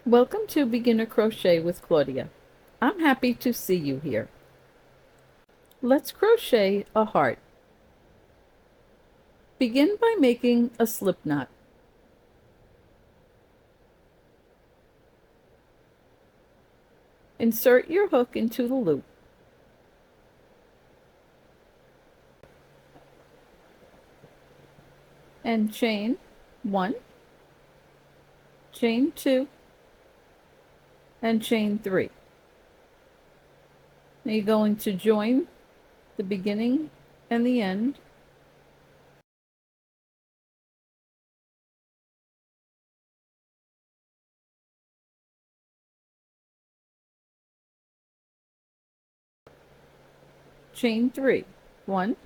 Welcome to Beginner Crochet with Claudia. I'm happy to see you here. Let's crochet a heart. Begin by making a slip knot. Insert your hook into the loop. And chain 1, chain 2, and chain 3. Now you're going to join the beginning and the end. Chain 3. 1,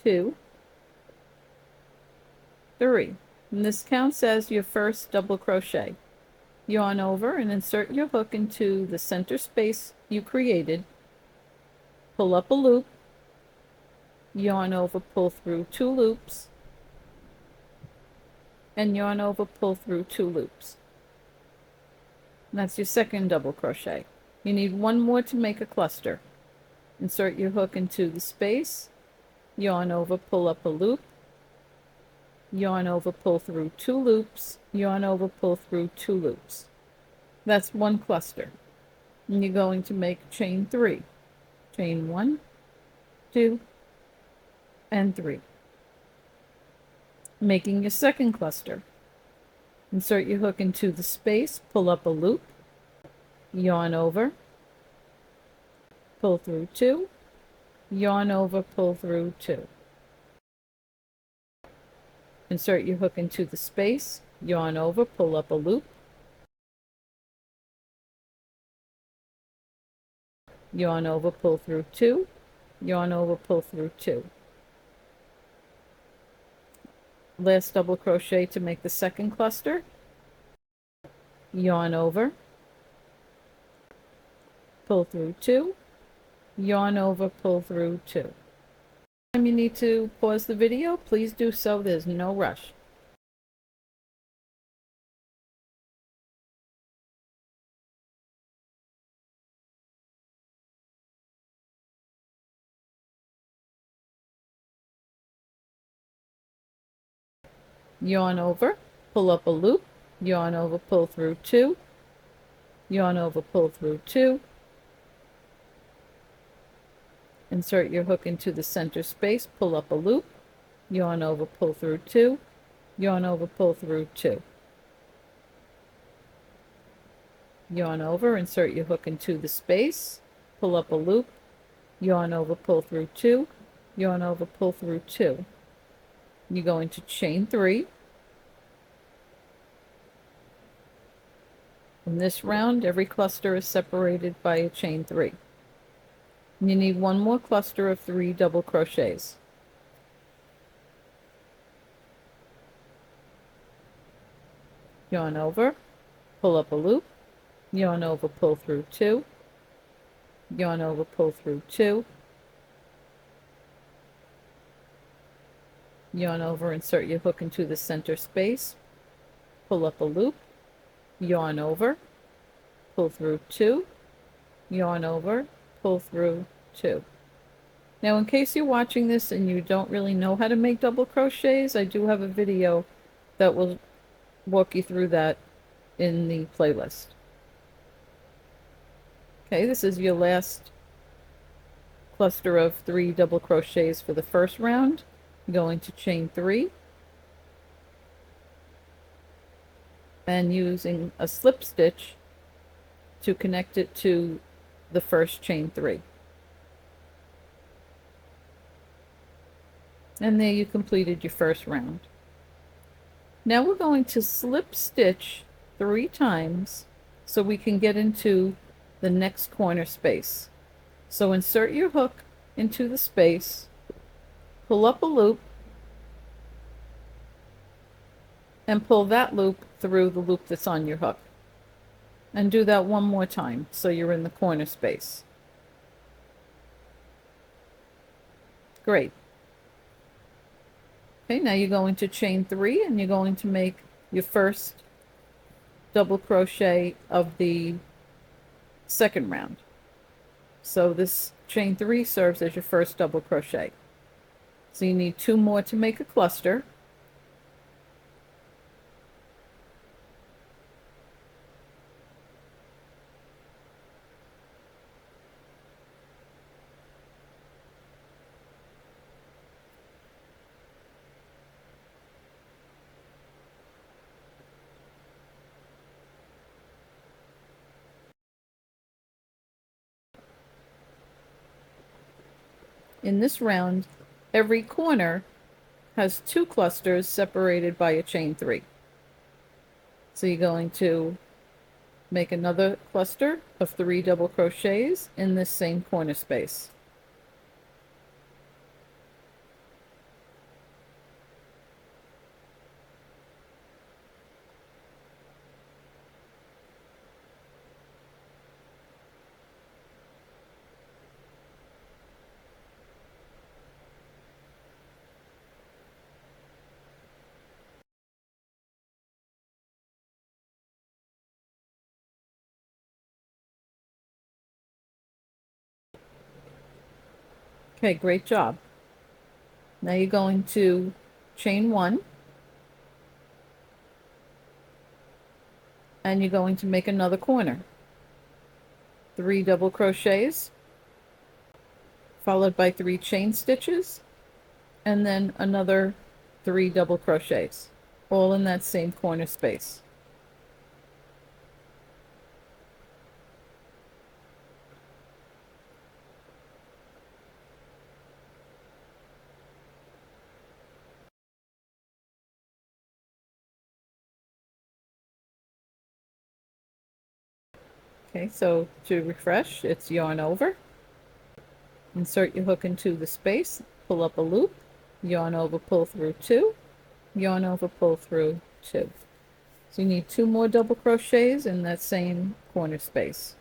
2, 3. And this counts as your first double crochet. Yarn over and insert your hook into the center space you created. Pull up a loop, yarn over, pull through 2 loops, and yarn over, pull through 2 loops. And that's your second double crochet. You need one more to make a cluster. Insert your hook into the space, yarn over, pull up a loop, yarn over, pull through 2 loops, yarn over, pull through 2 loops. That's one cluster. And you're going to make chain 3. Chain 1, 2, and 3. Making your second cluster. Insert your hook into the space, pull up a loop, yarn over, pull through 2, yarn over, pull through 2. Insert your hook into the space, yarn over, pull up a loop, yarn over, pull through 2, yarn over, pull through 2. Last double crochet to make the second cluster. Yarn over, pull through 2, yarn over, pull through 2. Time you need to pause the video, please do so. There's no rush. Yarn over, pull up a loop, yarn over, pull through 2, yarn over, pull through 2. Insert your hook into the center space, pull up a loop, yarn over, pull through 2, yarn over, pull through 2. Yarn over, insert your hook into the space, pull up a loop, yarn over, pull through 2, yarn over, pull through 2. You're going to chain 3. In this round, every cluster is separated by a chain 3. And you need one more cluster of 3 double crochets. Yarn over, pull up a loop, yarn over, pull through 2, yarn over, pull through 2, yarn over, insert your hook into the center space, pull up a loop, yarn over, pull through 2, yarn over, pull through 2. Now, in case you're watching this and you don't really know how to make double crochets, I do have a video that will walk you through that in the playlist. Okay, this is your last cluster of 3 double crochets for the first round. You're going to chain 3 and using a slip stitch to connect it to the first chain 3. And there you completed your first round. Now we're going to slip stitch 3 times so we can get into the next corner space. So insert your hook into the space, pull up a loop, and pull that loop through the loop that's on your hook. And do that one more time so you're in the corner space. Great. Okay, now you're going to chain 3 and you're going to make your first double crochet of the second round. So this chain 3 serves as your first double crochet. So you need 2 more to make a cluster. In this round, every corner has 2 clusters separated by a chain 3. So you're going to make another cluster of 3 double crochets in this same corner space. Okay, great job. Now you're going to chain 1, and you're going to make another corner. 3 double crochets, followed by 3 chain stitches, and then another 3 double crochets, all in that same corner space. Okay, so to refresh, it's yarn over, insert your hook into the space, pull up a loop, yarn over, pull through 2, yarn over, pull through 2. So you need 2 more double crochets in that same corner space.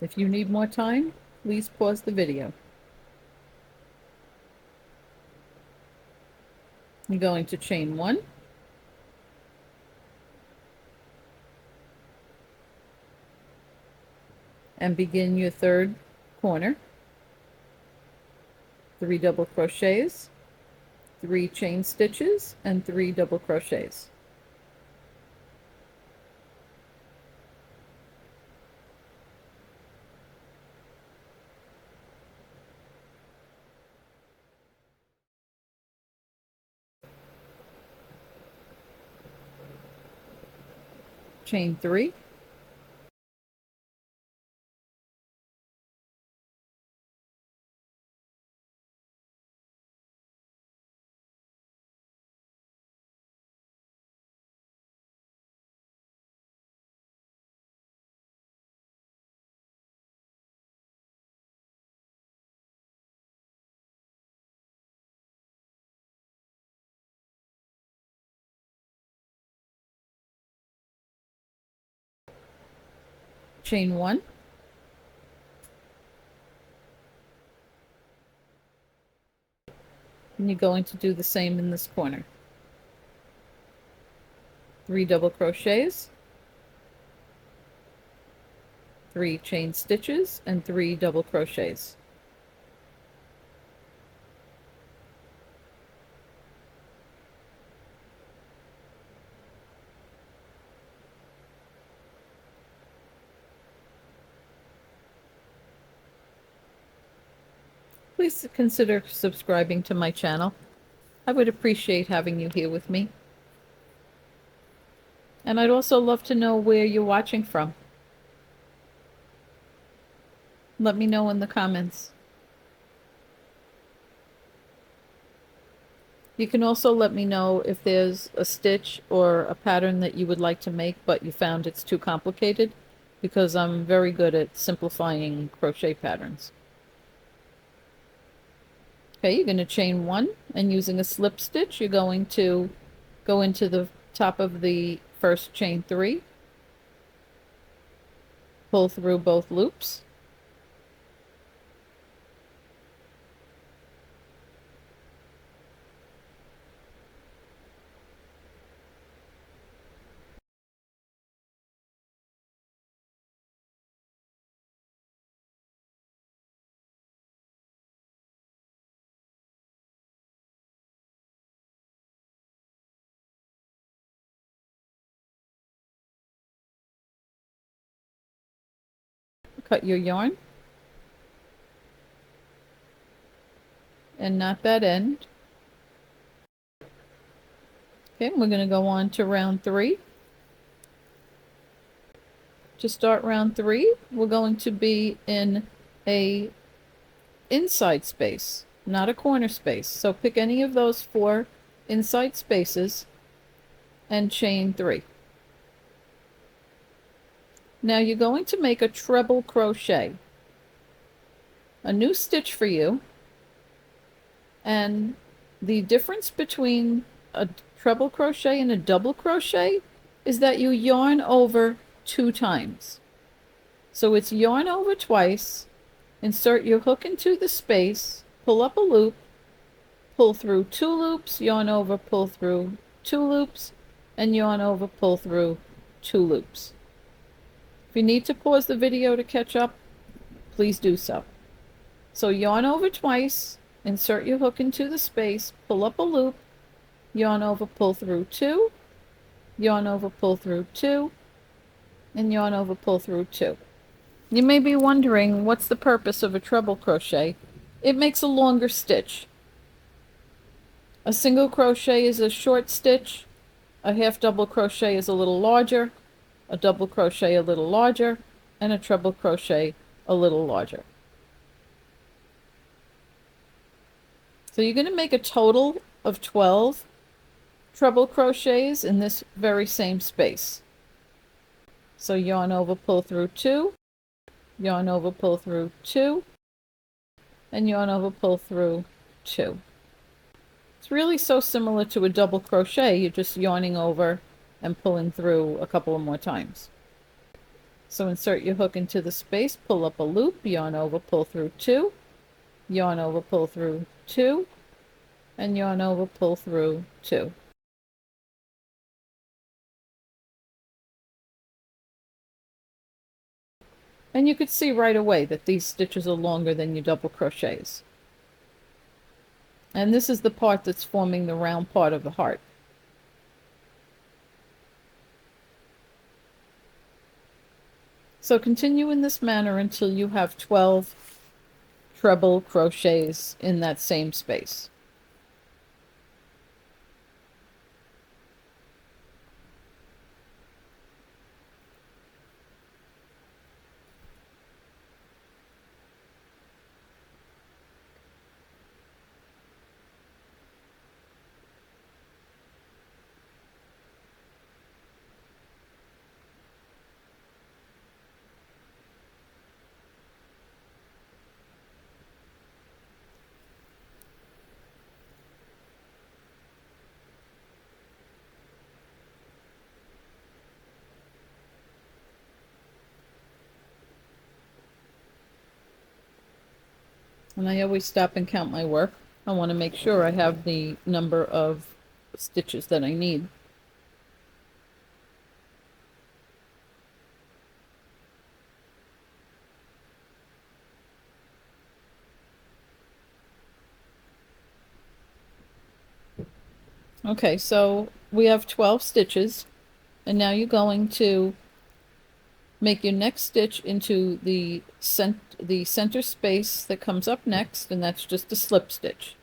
If you need more time, please pause the video. You're going to chain 1, and begin your third corner. 3 double crochets, 3 chain stitches, and 3 double crochets. Chain 3, chain 1, and you're going to do the same in this corner. 3 double crochets, 3 chain stitches, and 3 double crochets. Please consider subscribing to my channel. I would appreciate having you here with me. And I'd also love to know where you're watching from. Let me know in the comments. You can also let me know if there's a stitch or a pattern that you would like to make, but you found it's too complicated, because I'm very good at simplifying crochet patterns. Okay, you're going to chain 1, and using a slip stitch, you're going to go into the top of the first chain 3, pull through both loops, cut your yarn and knot that end. Okay, we're going to go on to round 3. To start round 3, we're going to be in a inside space, not a corner space. So pick any of those 4 inside spaces and chain 3. Now you're going to make a treble crochet, a new stitch for you, and the difference between a treble crochet and a double crochet is that you yarn over 2 times. So it's yarn over twice, insert your hook into the space, pull up a loop, pull through 2 loops, yarn over, pull through 2 loops, and yarn over, pull through 2 loops. If you need to pause the video to catch up, please do so. So yarn over twice, insert your hook into the space, pull up a loop, yarn over, pull through 2, yarn over, pull through 2, and yarn over, pull through 2. You may be wondering, what's the purpose of a treble crochet? It makes a longer stitch. A single crochet is a short stitch, a half double crochet is a little larger, a double crochet a little larger, and a treble crochet a little larger. So you're going to make a total of 12 treble crochets in this very same space. So yarn over, pull through 2, yarn over, pull through 2, and yarn over, pull through 2. It's really so similar to a double crochet. You're just yarning over and pulling through a couple of more times. So insert your hook into the space, pull up a loop, yarn over, pull through 2, yarn over, pull through 2, and yarn over, pull through 2. And you could see right away that these stitches are longer than your double crochets. And this is the part that's forming the round part of the heart. So continue in this manner until you have 12 treble crochets in that same space. And I always stop and count my work. I want to make sure I have the number of stitches that I need. Okay, so we have 12 stitches, and now you're going to make your next stitch into the center space that comes up next, and that's just a slip stitch.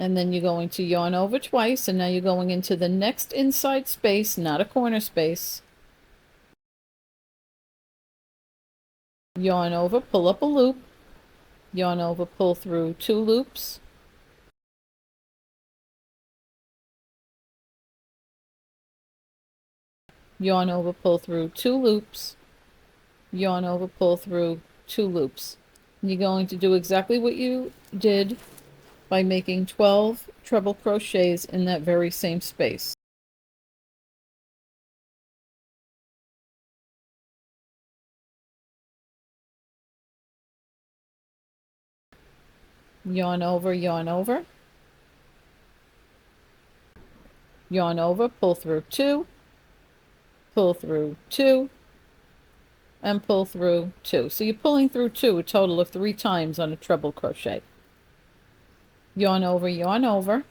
And then you're going to yarn over twice, and now you're going into the next inside space, not a corner space. Yarn over, pull up a loop, yarn over, pull through 2 loops, yarn over, pull through 2 loops, yarn over, pull through 2 loops. And you're going to do exactly what you did by making 12 treble crochets in that very same space. Yarn over, yarn over, yarn over, pull through 2, pull through 2, and pull through 2. So you're pulling through 2 a total of 3 times on a treble crochet. yarn over,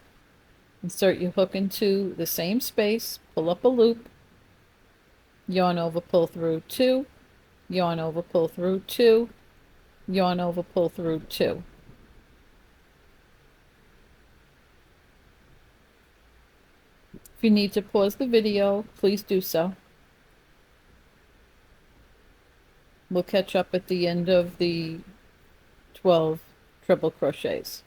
insert your hook into the same space, pull up a loop, yarn over, pull through 2, yarn over, pull through 2, yarn over, pull through 2. If you need to pause the video, please do so. We'll catch up at the end of the 12 treble crochets.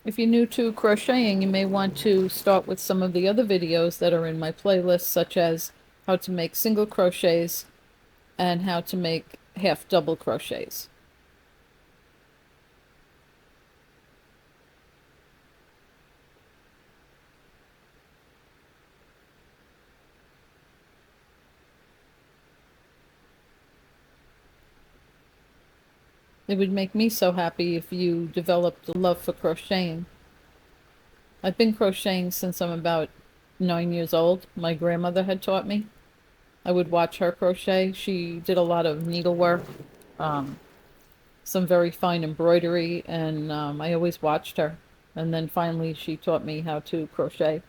If you're new to crocheting, you may want to start with some of the other videos that are in my playlist, such as how to make single crochets and how to make half double crochets. It would make me so happy if you developed a love for crocheting. I've been crocheting since I'm about 9 years old. My grandmother had taught me. I would watch her crochet. She did a lot of needlework, some very fine embroidery, and I always watched her. And then finally she taught me how to crochet.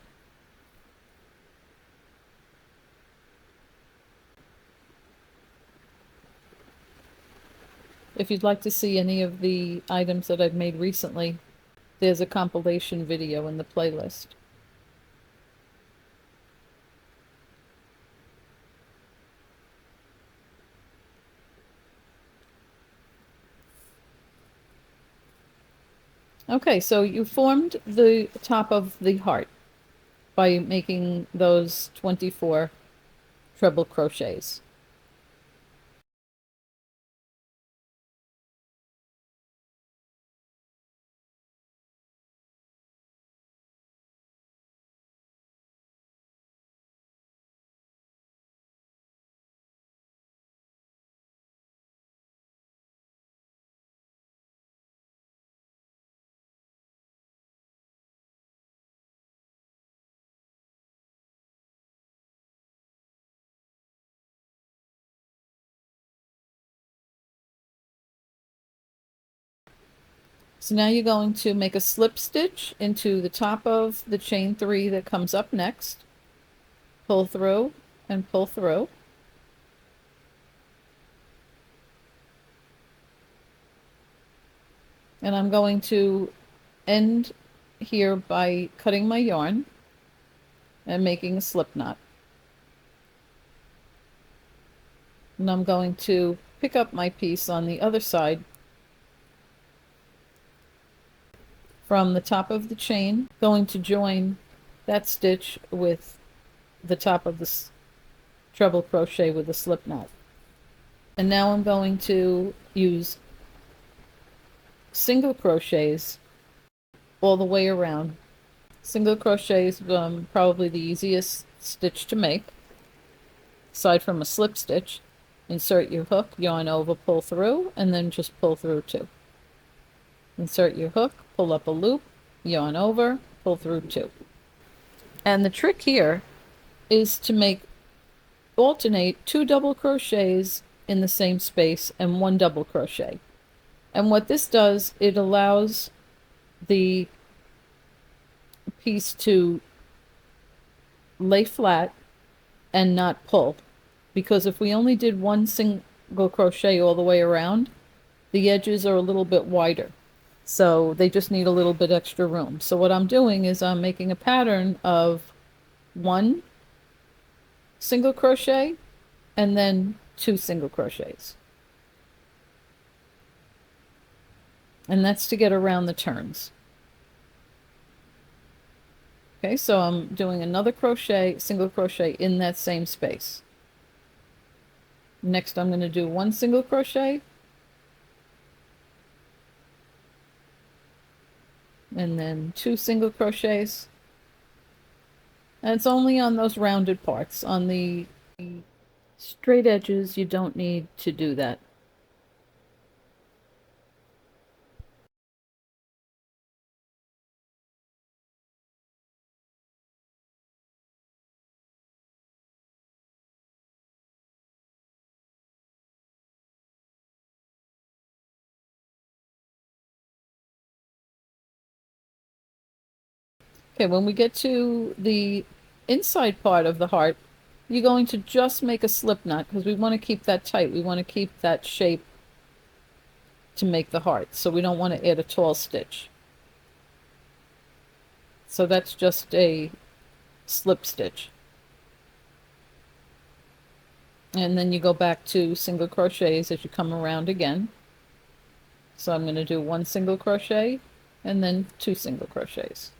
If you'd like to see any of the items that I've made recently, there's a compilation video in the playlist. Okay, so you formed the top of the heart by making those 24 treble crochets. So now you're going to make a slip stitch into the top of the chain 3 that comes up next. Pull through and pull through. And I'm going to end here by cutting my yarn and making a slip knot. And I'm going to pick up my piece on the other side from the top of the chain, going to join that stitch with the top of the treble crochet with a slip knot. And now I'm going to use single crochets all the way around. Single crochets probably the easiest stitch to make, aside from a slip stitch. Insert your hook, yarn over, pull through, and then just pull through 2. Insert your hook, pull up a loop, yarn over, pull through 2. And the trick here is to alternate 2 double crochets in the same space and 1 double crochet. And what this does, it allows the piece to lay flat and not pull. Because if we only did 1 single crochet all the way around, the edges are a little bit wider. So they just need a little bit extra room. So what I'm doing is I'm making a pattern of 1 single crochet and then 2 single crochets. And that's to get around the turns. Okay, so I'm doing another crochet, single crochet in that same space. Next I'm going to do 1 single crochet and then 2 single crochets, and it's only on those rounded parts. On the straight edges you don't need to do that. Okay, when we get to the inside part of the heart, you're going to just make a slip knot because we want to keep that tight. We want to keep that shape to make the heart, so we don't want to add a tall stitch. So that's just a slip stitch. And then you go back to single crochets as you come around again. So I'm going to do 1 single crochet and then 2 single crochets.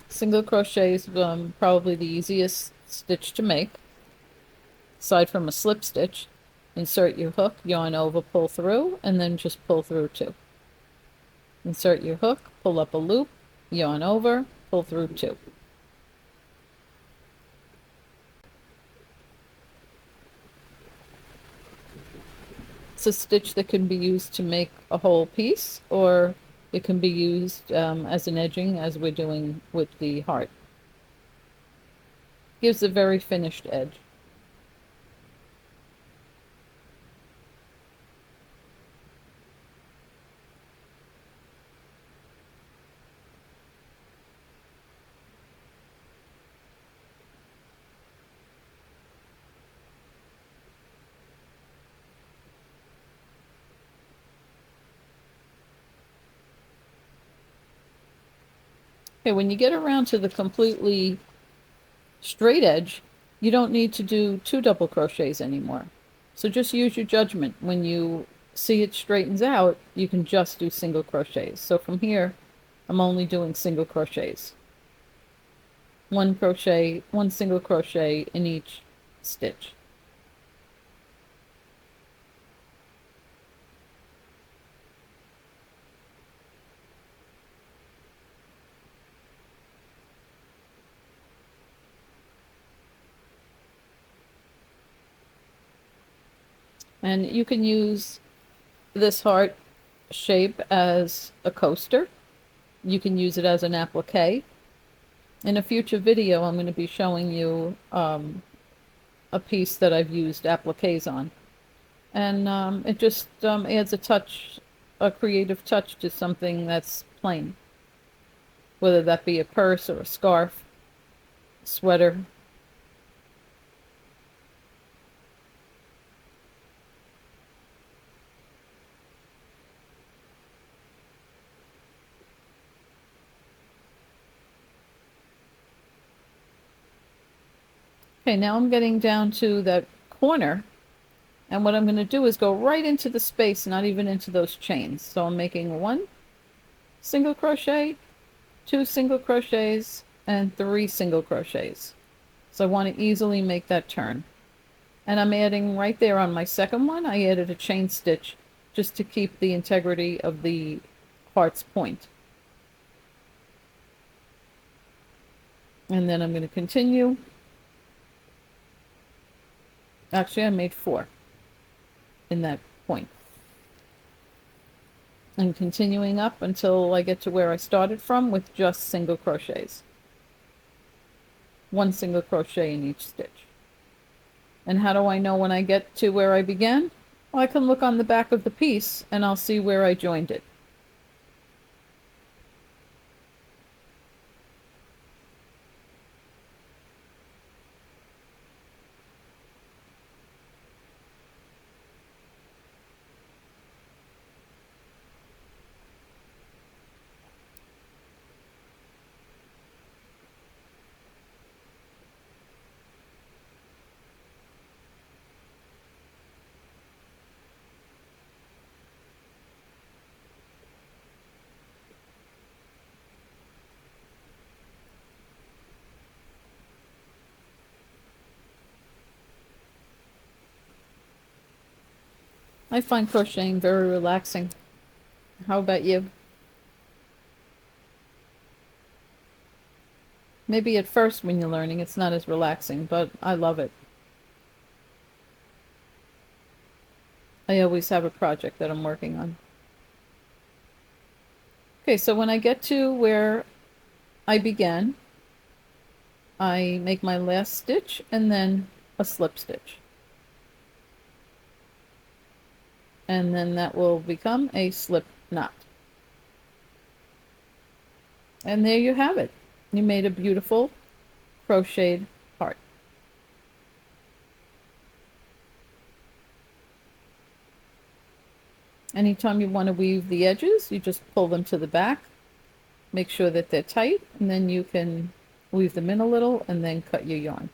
Single crochet is probably the easiest stitch to make, aside from a slip stitch. Insert your hook, yarn over, pull through, and then just pull through 2. Insert your hook, pull up a loop, yarn over, pull through 2. It's a stitch that can be used to make a whole piece, or it can be used as an edging, as we're doing with the heart. Gives a very finished edge. Okay, when you get around to the completely straight edge, you don't need to do 2 double crochets anymore. So just use your judgment. When you see it straightens out, you can just do single crochets. So from here, I'm only doing single crochets. 1 crochet, 1 single crochet in each stitch. And you can use this heart shape as a coaster. You can use it as an applique. In a future video, I'm going to be showing you a piece that I've used appliques on. And it just adds a touch, a creative touch to something that's plain. Whether that be a purse or a scarf, sweater. Okay, now I'm getting down to that corner, and what I'm going to do is go right into the space, not even into those chains. So I'm making 1 single crochet, 2 single crochets, and 3 single crochets. So I want to easily make that turn. And I'm adding right there on my second one, I added a chain stitch just to keep the integrity of the heart's point. And then I'm going to continue. Actually, I made 4 in that point. I'm continuing up until I get to where I started from with just single crochets. 1 single crochet in each stitch. And how do I know when I get to where I began? Well, I can look on the back of the piece and I'll see where I joined it. I find crocheting very relaxing. How about you? Maybe at first when you're learning it's not as relaxing, but I love it. I always have a project that I'm working on. Okay, so when I get to where I began, I make my last stitch and then a slip stitch. And then that will become a slip knot. And there you have it. You made a beautiful crocheted heart. Anytime you want to weave the edges, you just pull them to the back, make sure that they're tight, and then you can weave them in a little and then cut your yarn.